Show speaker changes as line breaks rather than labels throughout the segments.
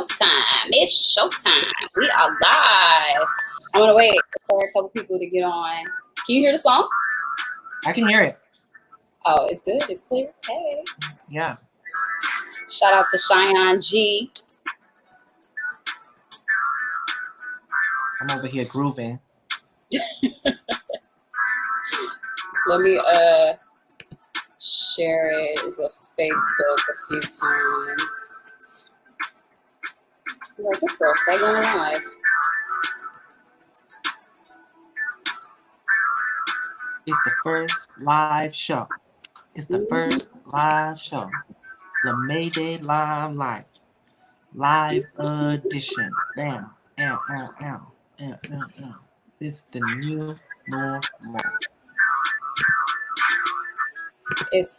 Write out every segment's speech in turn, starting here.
showtime. It's showtime. We are live. I'm gonna wait for a couple people to get on. Can you hear the song?
I can hear it.
Oh, it's good. It's clear. Hey.
Yeah.
Shout out to Cheyenne G.
I'm over here grooving.
Let me share it with Facebook a few times. Like, this girl, stay going live.
It's the first live show. It's the first live show. LaMay Day Limelight. Live edition. Bam. Ow, ow, ow. Ow, ow, ow. This is the new normal.
It's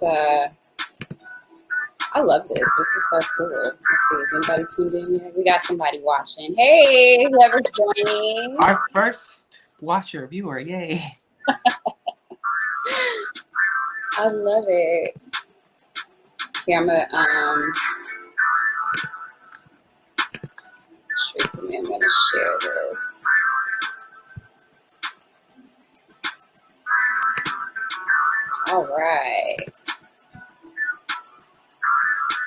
I love this. This is so cool. Let's see if anybody tuned in yet. We got somebody watching. Hey, whoever's joining.
Our first watcher, viewer, yay.
I love it. Here, I'm gonna share this. All right.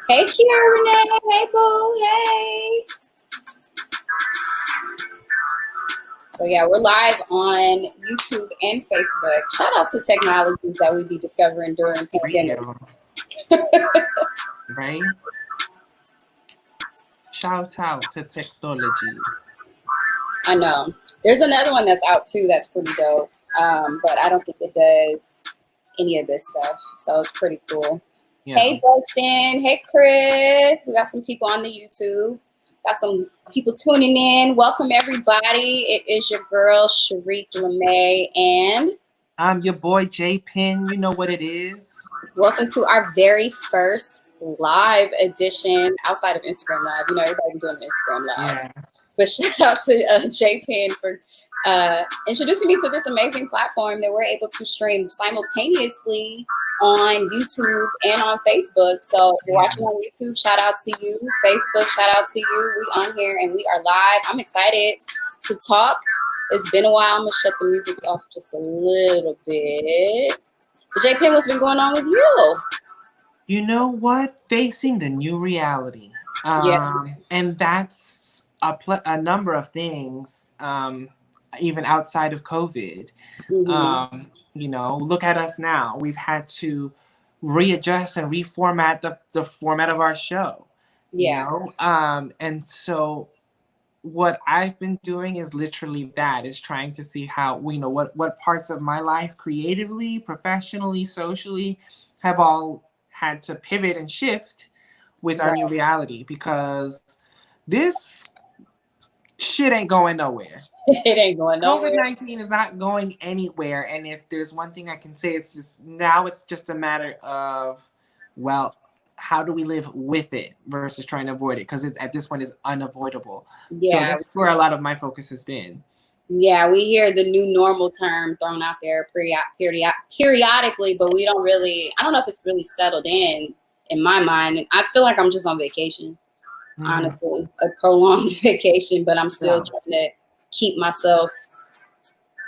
Hey, Kiara Renee. Hey, boo. Hey. So, yeah, we're live on YouTube and Facebook. Shout out to technologies that we be discovering during pandemic.
Right? Shout out to technology.
I know. There's another one that's out, too, that's pretty dope. But I don't think it does any of this stuff. So, it's pretty cool. Yeah. Hey, Dustin. Hey, Chris. We got some people on the YouTube. Got some people tuning in. Welcome, everybody. It is your girl, Sharíck LaMay, and
I'm your boy, j.Pin. You know what it is.
Welcome to our very first live edition outside of Instagram Live. You know, everybody be doing Instagram Live. Yeah. But shout out to j.Pin for introducing me to this amazing platform that we're able to stream simultaneously on YouTube and on Facebook. So if you're watching on YouTube, shout out to you. Facebook, shout out to you. We on here and we are live. I'm excited to talk. It's been a while. I'm going to shut the music off just a little bit. But j.Pin, what's been going on with you?
You know what? Facing the new reality. And that's a number of things, even outside of COVID.
Mm-hmm.
You know, look at us now. We've had to readjust and reformat the format of our show.
Yeah.
You know? And so what I've been doing is literally that, is trying to see how, you know, what parts of my life creatively, professionally, socially have all had to pivot and shift with our new reality, because this shit ain't going nowhere.
It ain't going nowhere.
COVID-19 is not going anywhere. And if there's one thing I can say, it's just a matter of, well, how do we live with it versus trying to avoid it? Because at this point, it's unavoidable.
Yeah.
So that's where a lot of my focus has been.
Yeah, we hear the new normal term thrown out there periodically, but we don't really, I don't know if it's really settled in my mind. And I feel like I'm just on vacation, honestly, a prolonged vacation, but I'm still trying to keep myself,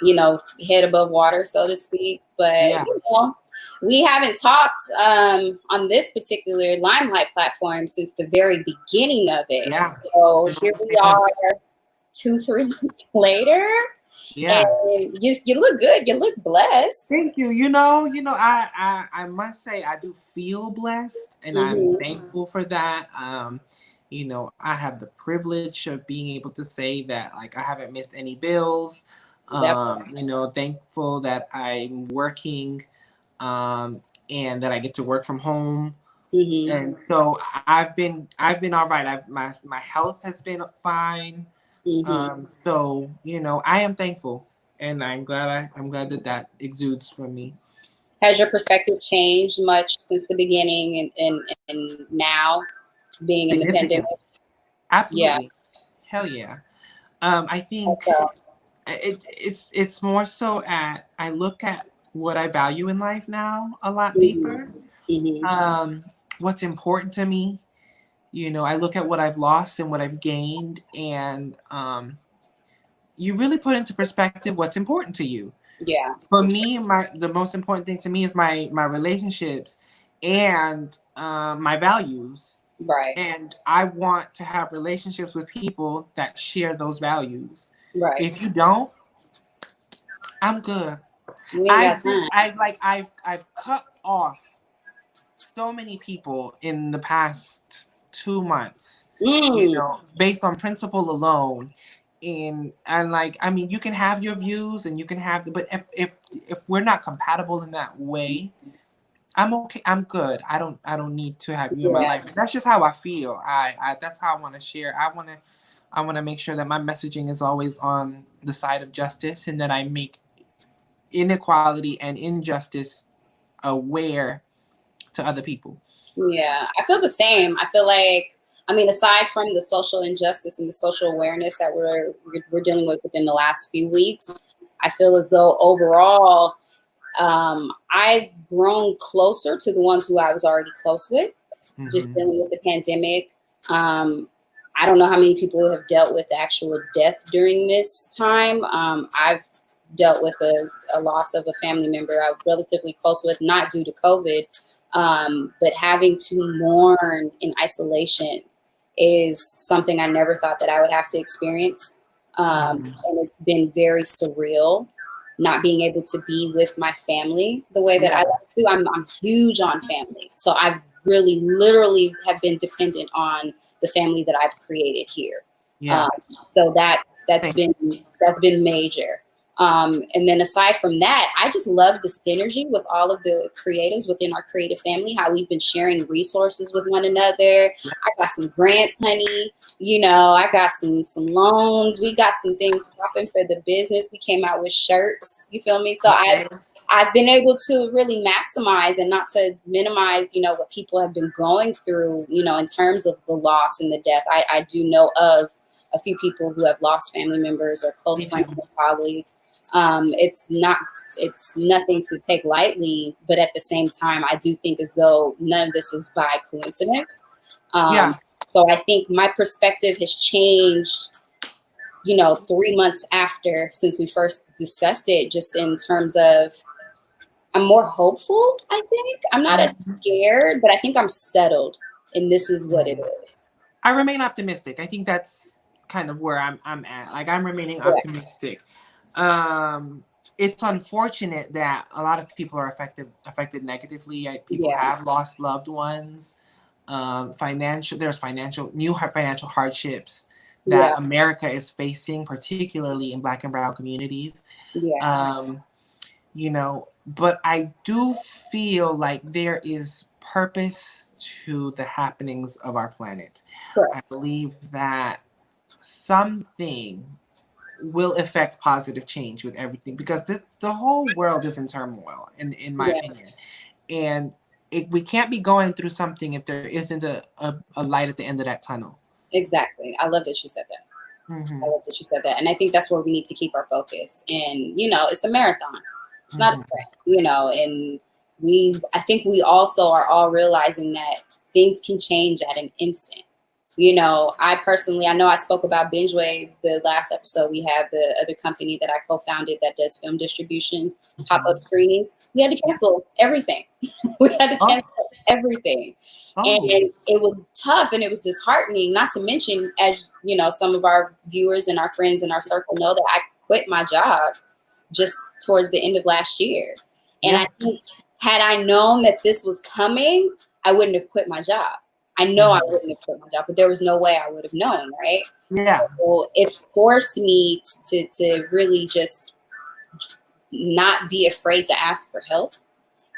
you know, head above water, so to speak. But, you know, we haven't talked on this particular Limelight platform since the very beginning of it.
Yeah.
So here we are 2-3 months later.
Yeah.
And you look good. You look blessed.
Thank you. You know, I must say I do feel blessed, and I'm thankful for that. You know, I have the privilege of being able to say that, like, I haven't missed any bills. You know, thankful that I'm working, and that I get to work from home. And so I've been all right. My health has been fine. So, you know, I am thankful, and I'm glad that exudes from me.
Has your perspective changed much since the beginning and now being in the pandemic?
Absolutely. Yeah. Hell yeah. I think it's more so I look at what I value in life now a lot deeper. What's important to me, You know, I look at what I've lost and what I've gained, and you really put into perspective what's important to you.
Yeah.
For me, the most important thing to me is my relationships and my values.
Right.
And I want to have relationships with people that share those values.
Right.
If you don't, I'm good.
We ain't got time.
I've cut off so many people in the past 2 months, you
Mm.
know, based on principle alone. And like, I mean, you can have your views and you can have but if we're not compatible in that way, I'm okay. I'm good. I don't need to have you in my
Yeah.
life. That's just how I feel. I that's how I want to share. I want to make sure that my messaging is always on the side of justice, and that I make inequality and injustice aware to other people.
Yeah, I feel the same. I feel like, I mean, aside from the social injustice and the social awareness that we're dealing with within the last few weeks, I feel as though overall, I've grown closer to the ones who I was already close with, just
Mm-hmm.
dealing with the pandemic. Um, I don't know how many people have dealt with actual death during this time. I've dealt with a loss of a family member I was relatively close with, not due to COVID, but having to mourn in isolation is something I never thought that I would have to experience.
Mm-hmm.
And it's been very surreal not being able to be with my family the way that I
Yeah.
like to. I'm huge on family. So I've really literally have been dependent on the family that I've created here.
Yeah.
Um, so that's
Thank
been major. And then aside from that, I just love the synergy with all of the creatives within our creative family, how we've been sharing resources with one another.
you.
I got some grants, honey. You know, I got some loans. We got some things popping for the business. We came out with shirts. You feel me? So
Okay.
I've been able to really maximize and not to minimize, you know, what people have been going through, you know, in terms of the loss and the death. I do know of a few people who have lost family members or close
Me too.
friends and colleagues. It's nothing to take lightly, but at the same time, I do think as though none of this is by coincidence. Um,
Yeah.
so I think my perspective has changed, you know, 3 months after since we first discussed it, just in terms of I'm more hopeful, I think. I'm not as
Mhm.
scared, but I think I'm settled. And this is what it is.
I remain optimistic. I think that's kind of where I'm at. Like, I'm remaining
Yeah.
optimistic. Um, it's unfortunate that a lot of people are affected negatively. People
Yeah.
have lost loved ones. There's new financial hardships
Yeah.
that America is facing, particularly in Black and Brown communities.
Yeah.
Um, you know, but I do feel like there is purpose to the happenings of our planet. I
Correct.
believe that something will affect positive change with everything, because the whole world is in turmoil, in my
Yeah.
opinion. And we can't be going through something if there isn't a light at the end of that tunnel.
Exactly. I love that you said that. I
Mm-hmm.
love that you said that. And I think that's where we need to keep our focus. And, you know, it's a marathon. It's not a
Mm-hmm.
sprint, you know, and I think we also are all realizing that things can change at an instant. You know, I know I spoke about Binge Wave the last episode. We have the other company that I co-founded that does film distribution, pop-up
Mm-hmm.
screenings. We had to
Yeah.
cancel everything. We had to
Oh.
cancel everything. And
Oh.
it was tough and it was disheartening, not to mention, as you know, some of our viewers and our friends in our circle know that I quit my job just towards the end of last year. And I
Yeah.
think had I known that this was coming, I wouldn't have quit my job. I know I
Mm-hmm.
wouldn't have quit my job, but there was no way I would have known, right?
Yeah.
So it forced me to really just not be afraid to ask for help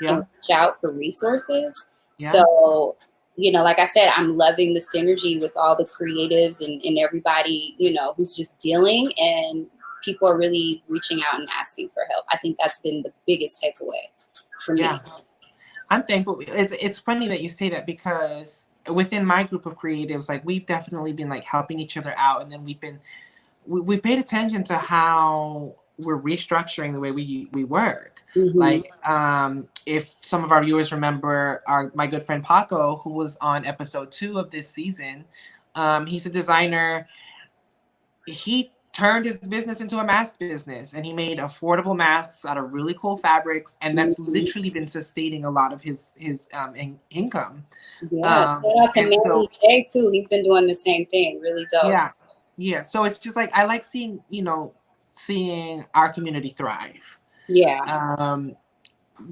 and
Yeah.
reach out for resources.
Yeah.
So, you know, like I said, I'm loving the synergy with all the creatives and everybody, you know, who's just dealing, and people are really reaching out and asking for help. I think that's been the biggest takeaway for me.
Yeah. I'm thankful. It's funny that you say that, because within my group of creatives, like, we've definitely been like helping each other out, and then we paid attention to how we're restructuring the way we work.
Mm-hmm.
Like, if some of our viewers remember my good friend Paco, who was on episode 2 of this season, he's a designer. He turned his business into a mask business, and he made affordable masks out of really cool fabrics, and that's literally been sustaining a lot of his income.
Yeah, shout out to Manny J too. He's been doing the same thing. Really dope.
Yeah. So it's just like I like seeing our community thrive.
Yeah.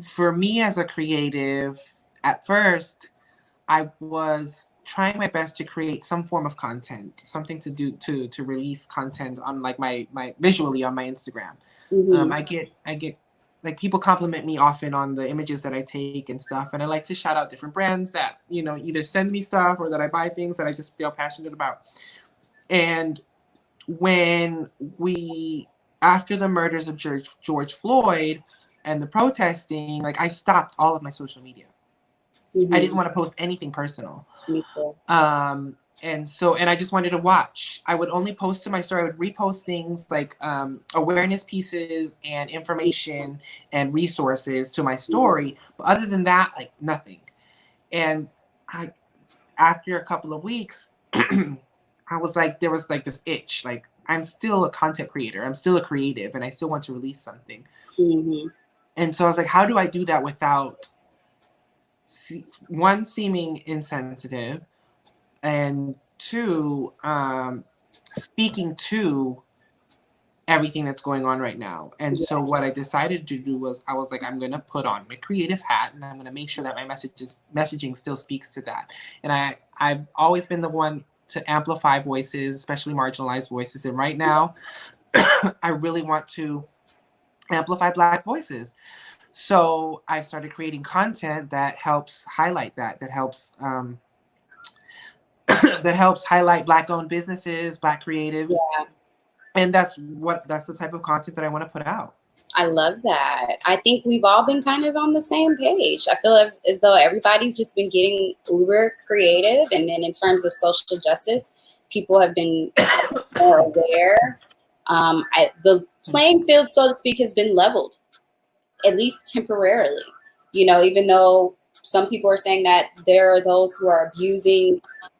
For me as a creative, at first, I was trying my best to create some form of content, something to do to release content on like my visually on my Instagram.
Mm-hmm.
I get like people compliment me often on the images that I take and stuff, and I like to shout out different brands that either send me stuff or that I buy things that I just feel passionate about. And when after the murders of George Floyd and the protesting, like I stopped all of my social media.
Mm-hmm.
I didn't want to post anything personal.
Me too.
And I just wanted to watch. I would only post to my story. I would repost things like awareness pieces and information and resources to my story. But other than that, like nothing. And after a couple of weeks, I was like, there was like this itch. Like, I'm still a content creator. I'm still a creative, and I still want to release something.
Mm-hmm.
And so I was like, how do I do that without one, seeming insensitive, and two, speaking to everything that's going on right now. And so what I decided to do was I was like, I'm going to put on my creative hat, and I'm going to make sure that my messaging still speaks to that. And I've always been the one to amplify voices, especially marginalized voices. And right now, I really want to amplify Black voices. So I started creating content that helps highlight that helps that helps highlight Black-owned businesses, Black creatives.
Yeah.
And that's the type of content that I want to put out.
I love that. I think we've all been kind of on the same page. I feel as though everybody's just been getting uber creative. And then in terms of social justice, people have been more aware. The playing field, so to speak, has been leveled, at least temporarily. Even though some people are saying that there are those who are abusing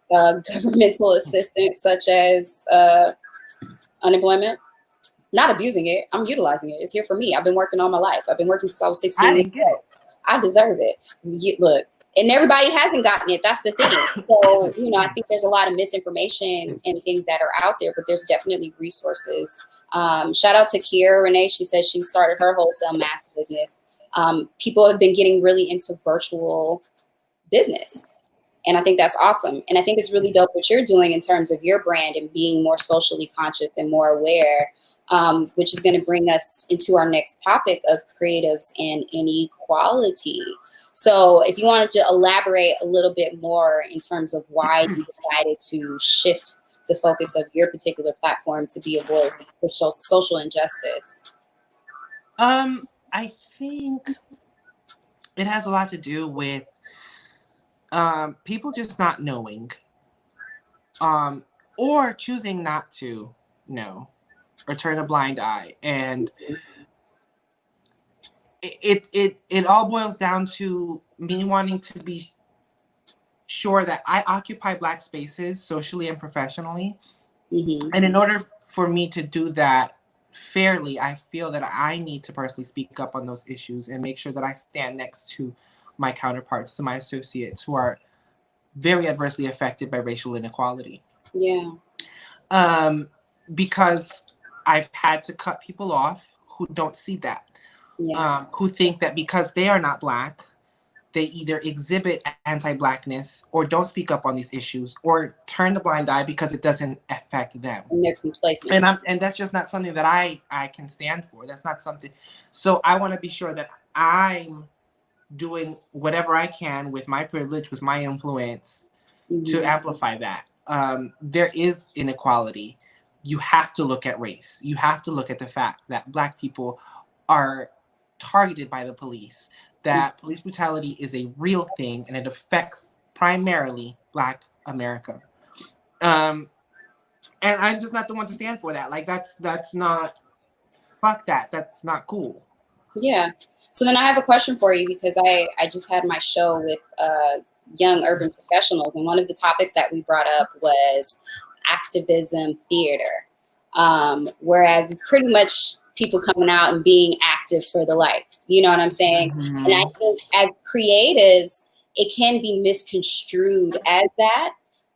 governmental assistance, such as unemployment. Not abusing it. I'm utilizing it. It's here for me. I've been working all my life. I've been working since I was 16.
I didn't get it.
I deserve it. Look, and everybody hasn't gotten it. That's the thing. So, I think there's a lot of misinformation and things that are out there, but there's definitely resources. Shout out to Kiera Renee. She says she started her wholesale mask business. People have been getting really into virtual business. And I think that's awesome. And I think it's really dope what you're doing in terms of your brand and being more socially conscious and more aware, which is going to bring us into our next topic of creatives and inequality. So if you wanted to elaborate a little bit more in terms of why you decided to shift the focus of your particular platform to be a voice for social injustice.
I think it has a lot to do with people just not knowing, or choosing not to know, or turn a blind eye. And it all boils down to me wanting to be sure that I occupy Black spaces socially and professionally. Mm-hmm. And in order for me to do that fairly, I feel that I need to personally speak up on those issues and make sure that I stand next to my counterparts, to my associates who are very adversely affected by racial inequality.
Yeah.
Because I've had to cut people off who don't see that. Yeah. Who think that because they are not Black, they either exhibit anti-Blackness or don't speak up on these issues or turn the blind eye because it doesn't affect them.
And they're complacent.
And that's just not something that I can stand for. That's not something. So I want to be sure that I'm doing whatever I can with my privilege, with my influence, mm-hmm. to amplify that. There is inequality. You have to look at race. You have to look at the fact that Black people are targeted by the police, that police brutality is a real thing and it affects primarily Black America. And I'm just not the one to stand for that. Like that's not fuck that. That's not cool.
Yeah. So then I have a question for you, because I just had my show with young urban professionals, and one of the topics that we brought up was activism theater. Whereas it's pretty much people coming out and being active for the likes. You know what I'm saying? And I think as creatives, it can be misconstrued as that.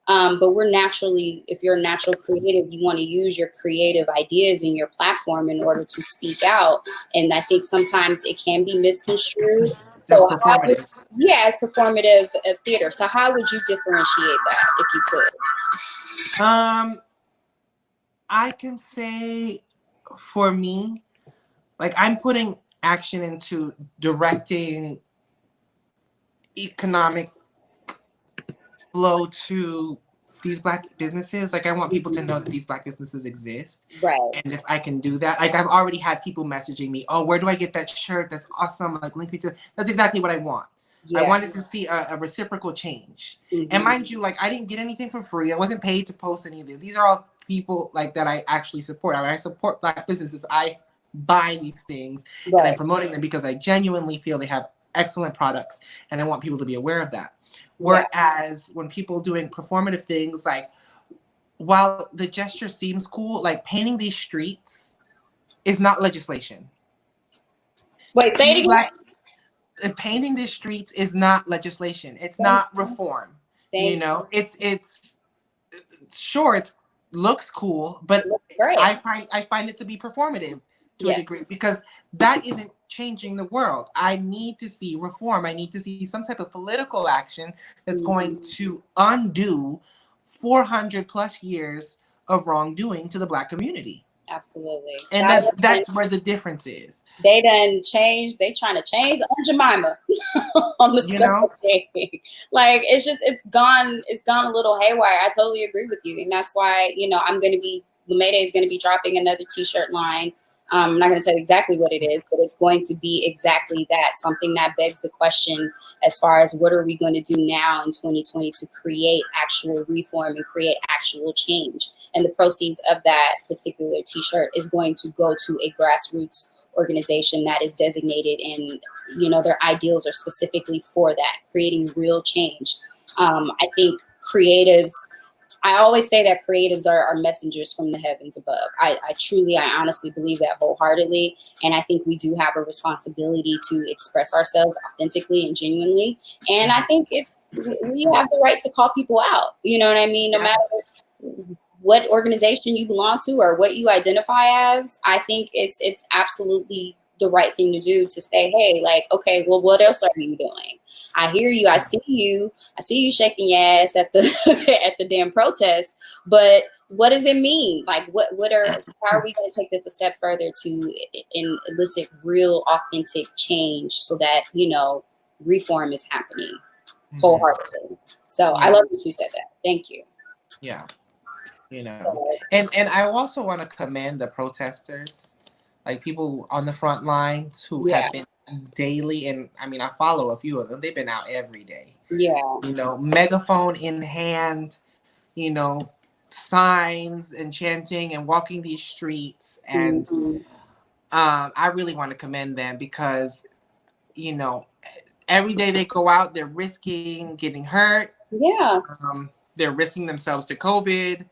But we're naturally, if you're a natural creative, you want to use your creative ideas in your platform in order to speak out. And I think sometimes it can be misconstrued.
That's
So how would,
performative.
yeah, it's performative theater. So how would you differentiate that if you could?
I can say for me, like I'm putting action into directing economic flow to these Black businesses. Like I want people to know that these Black businesses exist.
Right.
And if I can do that, like I've already had people messaging me, oh, where do I get that shirt? That's awesome. Like link me to, that's exactly what I want. Yeah. I wanted to see a reciprocal change. And mind you, like I didn't get anything for free. I wasn't paid to post any of this. These are all people like that I actually support. I support Black businesses. I buy these things and I'm promoting them because I genuinely feel they have excellent products and I want people to be aware of that. Whereas when people doing performative things, like while the gesture seems cool, like painting these streets is not legislation.
Wait, say it again.
Painting these streets is not legislation. It's not reform. You know, it's sure it looks cool, but I find it to be performative to a degree, because that isn't changing the world. I need to see reform. I need to see some type of political action that's going to undo 400 plus years of wrongdoing to the Black community.
Absolutely.
And that's where the difference is.
They done changed. They trying to change Aunt Jemima on the thing. Like it's gone a little haywire. I totally agree with you. And that's why, LaMay is going to be dropping another t-shirt line. I'm not going to tell you exactly what it is, but it's going to be exactly that. Something that begs the question as far as what are we going to do now in 2020 to create actual reform and create actual change. And the proceeds of that particular t-shirt is going to go to a grassroots organization that is designated, and their ideals are specifically for that, creating real change. I think creatives, I always say that creatives are messengers from the heavens above. I honestly believe that wholeheartedly. And I think we do have a responsibility to express ourselves authentically and genuinely. And I think we have the right to call people out. You know what I mean? No matter what organization you belong to or what you identify as, I think it's absolutely the right thing to do, to say, hey, like, okay, well, what else are you doing? I hear you. I see you shaking your ass at the at the damn protest. But what does it mean? Like, how are we going to take this a step further to elicit real, authentic change so that reform is happening wholeheartedly? So I love that you said that. Thank you.
Yeah, and I also want to commend the protesters, like people on the front lines who have been daily, and I mean, I follow a few of them. They've been out every day. Yeah. Megaphone in hand, signs and chanting and walking these streets. And I really want to commend them because, every day they go out, they're risking getting hurt. Yeah. They're risking themselves to COVID.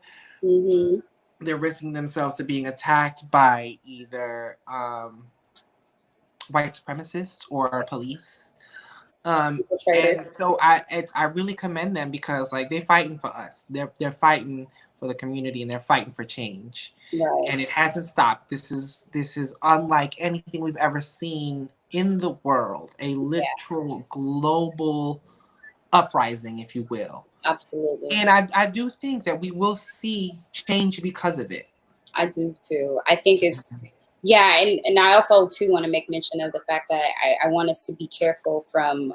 They're risking themselves to being attacked by either white supremacists or police. And so I really commend them because like they're fighting for us. They're fighting for the community and they're fighting for change. Right. And it hasn't stopped. This is unlike anything we've ever seen in the world. A literal global uprising, if you will. Absolutely. And I do think that we will see change because of it.
I do too. I think it's and I also too want to make mention of the fact that I want us to be careful from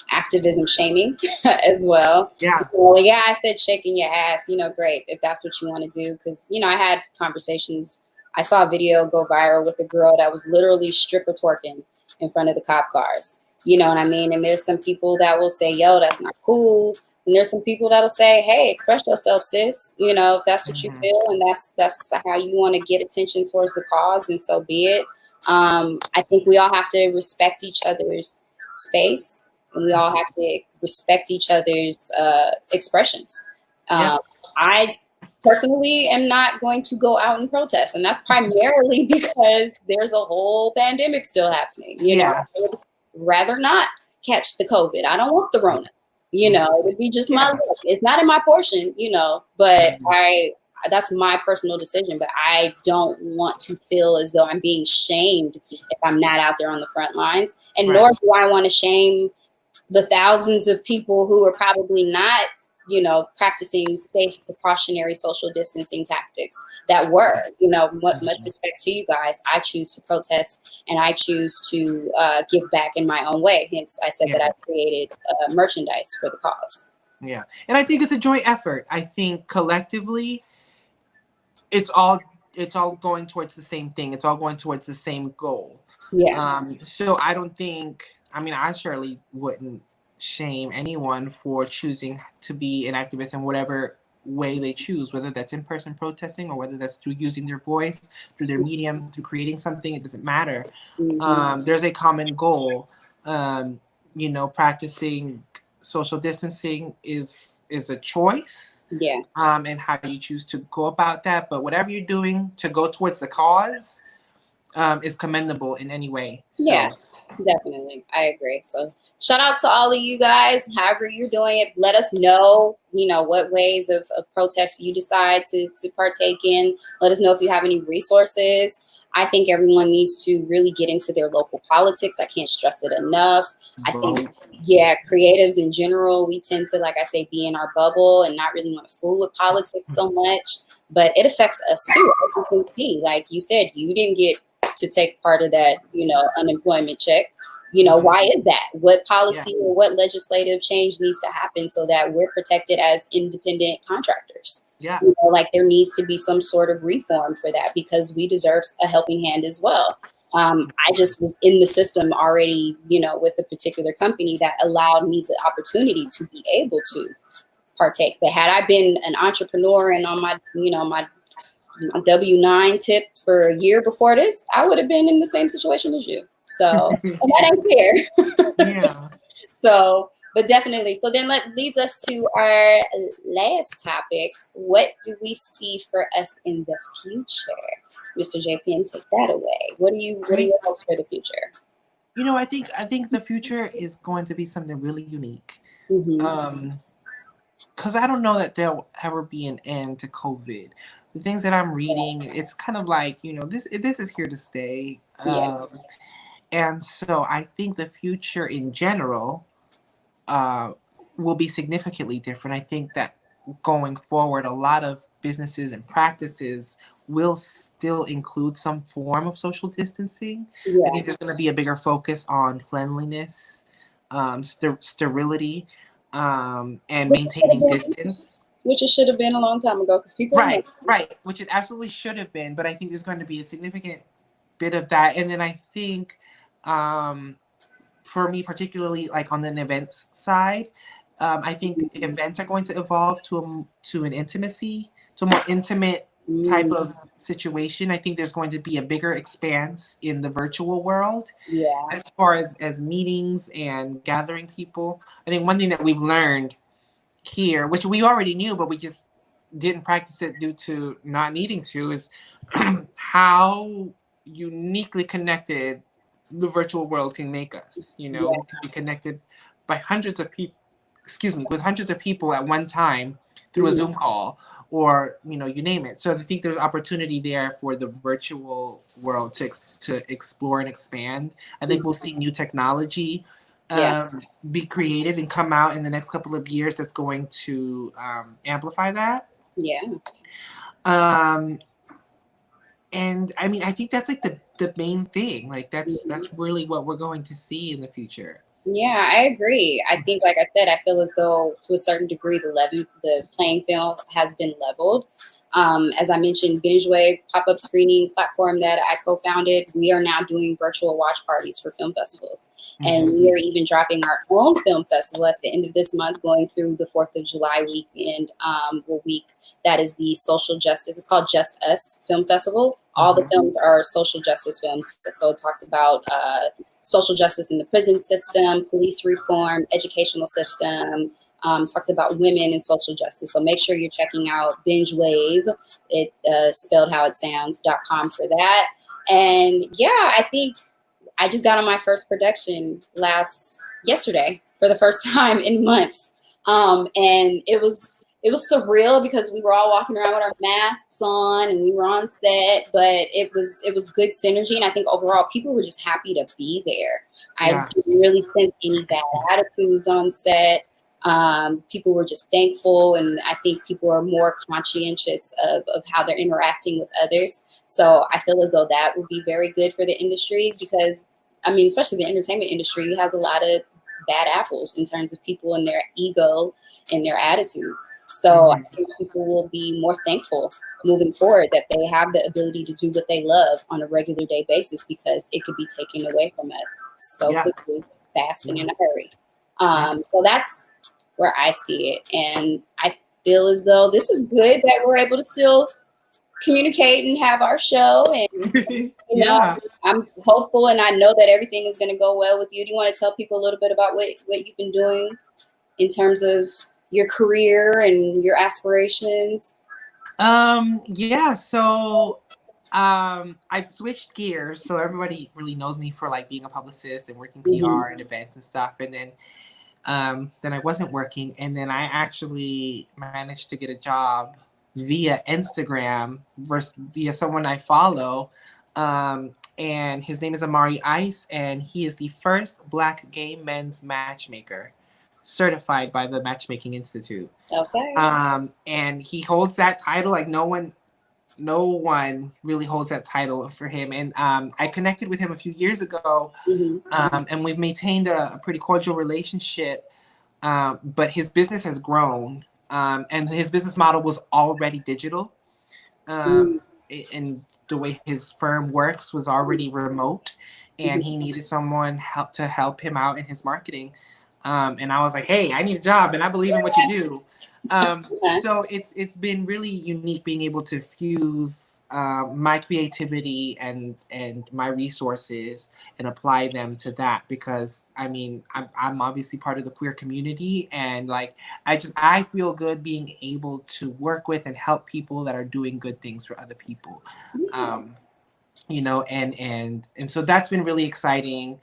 activism shaming as well. Yeah. I said shaking your ass, great if that's what you want to do. Because, I had conversations. I saw a video go viral with a girl that was literally stripper twerking in front of the cop cars. You know what I mean? And there's some people that will say, yo, that's not cool. And there's some people that'll say, "Hey, express yourself, sis. You know, if that's what you
Mm-hmm.
feel, and that's how you want to get attention towards the cause, and so be it." I think we all have to respect each other's space, and we all have to respect each other's expressions.
Yep.
I personally am not going to go out and protest, and that's primarily because there's a whole pandemic still happening. You know,
Yeah.
I would rather not catch the COVID. I don't want the Rona. You know, it would be just my
Yeah.
luck. It's not in my portion, you know, but
Mhm.
that's my personal decision. But I don't want to feel as though I'm being shamed if I'm not out there on the front lines. And
Right.
nor do I want to shame the thousands of people who are probably not, you know, practicing safe precautionary social distancing tactics that were, you know, much respect to you guys. I choose to protest and I choose to give back in my own way. Hence, I said that
Yeah.
I created merchandise for the cause.
Yeah. And I think it's a joint effort. I think collectively it's all going towards the same thing. It's all going towards the same goal.
Yeah.
So I don't think, I mean, I surely wouldn't shame anyone for choosing to be an activist in whatever way they choose, whether that's in person protesting or whether that's through using their voice, through their medium, through creating something. It doesn't matter.
Mm-hmm.
There's a common goal. Um, Practicing social distancing is a choice,
Yeah.
and how you choose to go about that. But whatever you're doing to go towards the cause, is commendable in any way.
Yeah.
So
Definitely. I agree. So shout out to all of you guys, however you're doing it. Let us know, you know, what ways of protest you decide to partake in. Let us know if you have any resources. I think everyone needs to really get into their local politics. I can't stress it enough. I think,
vote.
yeah, creatives in general, we tend to, like I say, be in our bubble and not really want to fool with politics so much. But it affects us too. As you can see, like you said, you didn't get to take part of that, you know, unemployment check. You know, why is that? What
Yeah.
policy or what legislative change needs to happen so that we're protected as independent contractors?
Yeah.
You know, like there needs to be some sort of reform for that because we deserve a helping hand as well. I just was in the system already, you know, with a particular company that allowed me the opportunity to be able to partake. But had I been an entrepreneur and on my, you know, my W-9 tip for a year before this, I would have been in the same situation as you. So, and that ain't fair.
Yeah.
So, but definitely. So then that leads us to our last topic. What do we see for us in the future? Mr. j.Pin, take that away. What are your hopes for the future?
I think the future is going to be something really unique.
Mm-hmm.
Because I don't know that there'll ever be an end to COVID. The things that I'm reading, it's kind of like, this is here to stay.
Yeah.
And so I think the future in general, uh, will be significantly different. I think that going forward, a lot of businesses and practices will still include some form of social distancing. I
Yeah.
think there's going to be a bigger focus on cleanliness, sterility, and
Which it should have
maintaining
been,
distance.
which it should have been a long time ago because people are
Right,
nasty.
right, which it absolutely should have been, but I think there's going to be a significant bit of that. And then I think, um, for me, particularly like on the events side, I think events are going to evolve to an intimacy, to a more intimate type
Mm,
of situation. I think there's going to be a bigger expanse in the virtual world
yeah.
as far as meetings and gathering people. I think one thing that we've learned here, which we already knew, but we just didn't practice it due to not needing to, is how uniquely connected the virtual world can make us.
Yeah.
We can be connected by hundreds of people, excuse me, with hundreds of people at one time through a
Mhm.
Zoom call, or you name it. So I think there's opportunity there for the virtual world to explore and expand. I think we'll see new technology,
Yeah.
be created and come out in the next couple of years that's going to, amplify that.
Yeah.
Um, and I think that's like the main thing. Like that's
Mhm.
really what we're going to see in the future.
Yeah, I agree. I think, like I said, I feel as though to a certain degree the playing field has been leveled. As I mentioned, Binge Wave pop-up screening platform that I co-founded, we are now doing virtual watch parties for film festivals. And we are even dropping our own film festival at the end of this month, going through the 4th of July weekend, week that is the social justice. It's called Just Us Film Festival. All the films are social justice films. So it talks about social justice in the prison system, police reform, educational system, talks about women and social justice. So make sure you're checking out Binge Wave, it spelled how it sounds.com for that. And yeah, I think I just got on my first production yesterday for the first time in months. And it was surreal because we were all walking around with our masks on and we were on set, but it was good synergy, and I think overall people were just happy to be there. I didn't really sense any bad attitudes on set. People were just thankful, and I think people are more conscientious of how they're interacting with others. So I feel as though that would be very good for the industry because, I mean, especially the entertainment industry has a lot of bad apples in terms of people and their ego and their attitudes. So I think people will be more thankful moving forward that they have the ability to do what they love on a regular day basis because it could be taken away from us so quickly, fast, and in a hurry. So that's where I see it. And I feel as though this is good that we're able to still communicate and have our show. And, you know, I'm hopeful and I know that everything is going to go well with you. Do you want to tell people a little bit about what you've been doing in terms of your career and your aspirations?
Yeah, so I've switched gears, so everybody really knows me for like being a publicist and working PR and events and stuff. And then I wasn't working, and then I actually managed to get a job via Instagram via someone I follow. And his name is Amari Ice, and he is the first Black gay men's matchmaker certified by the Matchmaking Institute.
Okay.
And he holds that title like no one really holds that title for him. And I connected with him a few years ago, and we've maintained a pretty cordial relationship. But his business has grown, and his business model was already digital. And the way his firm works was already remote, and he needed someone to help him out in his marketing. And I was like, hey, I need a job, and I believe in what you do. So it's been really unique being able to fuse my creativity and my resources and apply them to that, because I mean I'm obviously part of the queer community, and like I feel good being able to work with and help people that are doing good things for other people. You know, and so that's been really exciting.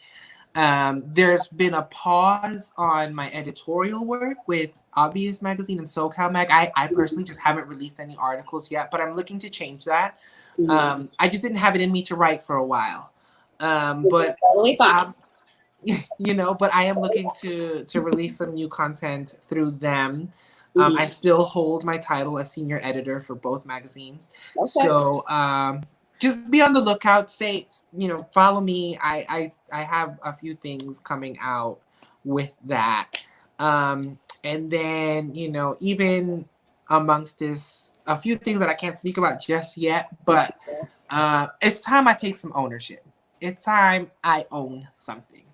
There's been a pause on my editorial work with Obvious Magazine and SoCal Mag. I personally just haven't released any articles yet, but I'm looking to change that. I just didn't have it in me to write for a while. But
totally fine.
You know, but I am looking to release some new content through them. I still hold my title as senior editor for both magazines. Okay. So just be on the lookout. Follow me. I have a few things coming out with that. And then, even amongst this, a few things that I can't speak about just yet, but it's time I take some ownership. It's time I own something,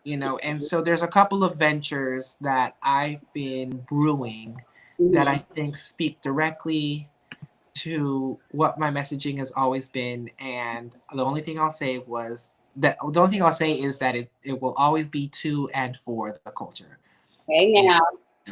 and so there's a couple of ventures that I've been brewing that I think speak directly to what my messaging has always been. And the only thing I'll say is that it will always be to and for the culture.
Okay, now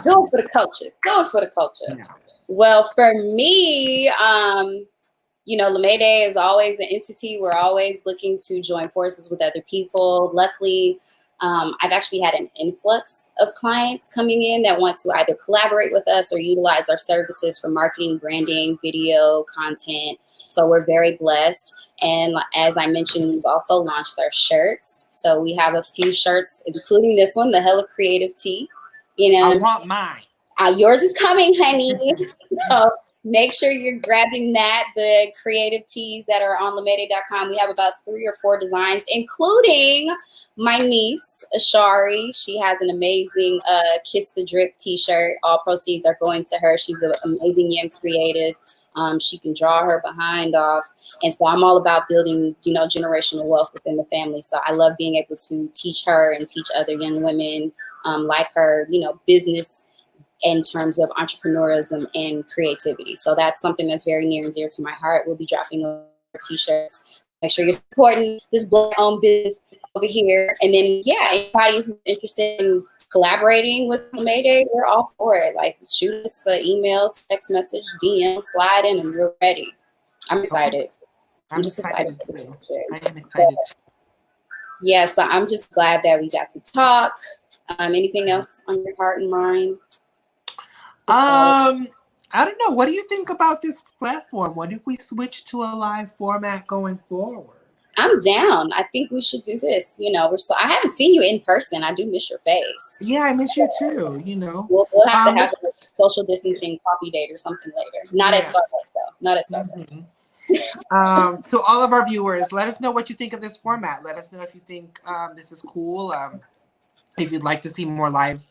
do it for the culture. Do it for the culture. Yeah. Well, for me, LaMay Day is always an entity. We're always looking to join forces with other people. Luckily, I've actually had an influx of clients coming in that want to either collaborate with us or utilize our services for marketing, branding, video, content. So we're very blessed. And as I mentioned, we've also launched our shirts. So we have a few shirts, including this one, the Hella Creative Tee.
I want mine.
Yours is coming, honey. So Make sure you're grabbing that, the creative tees that are on limelight.com. We have about 3 or 4 designs, including my niece, Ashari. She has an amazing Kiss the Drip t-shirt. All proceeds are going to her. She's an amazing young creative. She can draw her behind off. And so I'm all about building, generational wealth within the family. So I love being able to teach her and teach other young women like her, business in terms of entrepreneurialism and creativity. So that's something that's very near and dear to my heart. We'll be dropping t-shirts. Make sure you're supporting this Black-owned business over here. And then, yeah, anybody who's interested in collaborating with Mayday, we're all for it. Like, shoot us an email, text message, DM, slide in, and we're ready. I'm excited. I'm just excited.
I am excited too.
Yeah, so I'm just glad that we got to talk. Anything else on your heart and mind?
I don't know. What do you think about this platform? What if we switch to a live format going forward?
I'm down. I think we should do this. I haven't seen you in person. I do miss your face.
Yeah, I miss you too.
We'll have to have a social distancing coffee date or something later. Not at Starbucks though. Not at Starbucks.
To all of our viewers, let us know what you think of this format. Let us know if you think this is cool. If you'd like to see more live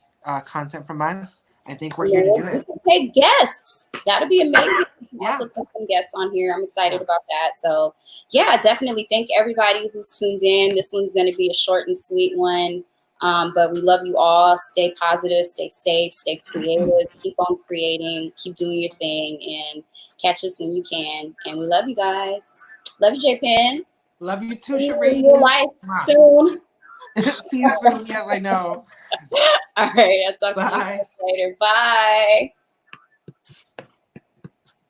content from us, I think we're here to do it.
Hey, guests. That'll be amazing. Also take some guests on here. I'm excited about that. So, yeah, definitely thank everybody who's tuned in. This one's going to be a short and sweet one. But we love you all. Stay positive, stay safe, stay creative. Keep on creating. Keep doing your thing. And catch us when you can. And we love you guys. Love you, j.Pin.
Love you too, Sharíck.
Real life soon.
See you soon. Yes, I know.
All right. I'll talk to you later. Bye.